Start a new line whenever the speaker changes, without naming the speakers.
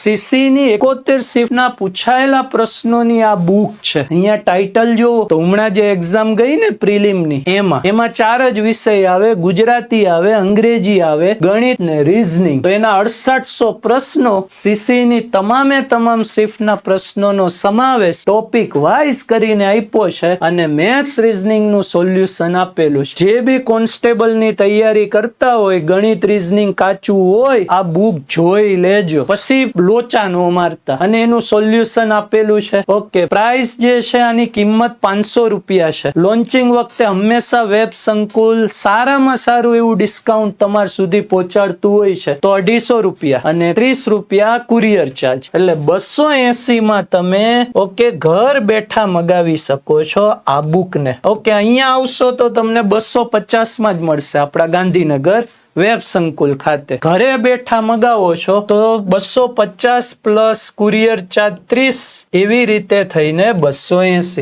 CC ની 71 શિફ્ટના પૂછાયેલા પ્રશ્નોની આ બુક છે. અહીંયા ટાઇટલ જો તો હમણાં જે એક્ઝામ ગઈ ને પ્રિલિમની એમાં 4 જ વિષય આવે, ગુજરાતી આવે, અંગ્રેજી આવે, ગણિત ને રીઝનિંગ. તો એના 6800 પ્રશ્નો સીસી ની તમામ શિફ્ટના પ્રશ્નોનો સમાવેશ ટોપિક વાઇઝ કરીને આપ્યો છે અને મેથ્સ રીઝનિંગ નું સોલ્યુશન આપેલું છે. જે બી કોન્સ્ટેબલ ની તૈયારી કરતા હોય, ગણિત રીઝનિંગ કાચું હોય, આ બુક જોઈ લેજો, પછી લોચા નો મારતા. અને એનું સોલ્યુશન આપેલું છે. ઓકે, પ્રાઇસ જે છે આની કિંમત 500 રૂપિયા છે. લોન્ચિંગ વખતે હંમેશા વેબ સંકુલ સારામાં સારું એવું ડિસ્કાઉન્ટ તમાર સુધી પહોંચાડતું હોય છે, તો 250 રૂપિયા અને 30 રૂપિયા કુરિયર ચાર્જ, એટલે 280 માં તમે ઓકે ઘર બેઠા મગાવી શકો છો આ બુક ને. ઓકે, અહીંયા આવશો તો તમને 250 માં જ મળશે આપણા ગાંધીનગર વેબ સંકુલ ખાતે. ઘરે બેઠા મગાવો છો તો 250 પ્લસ કુરિયર ચાર્જ 30, એવી રીતે થઈને 280.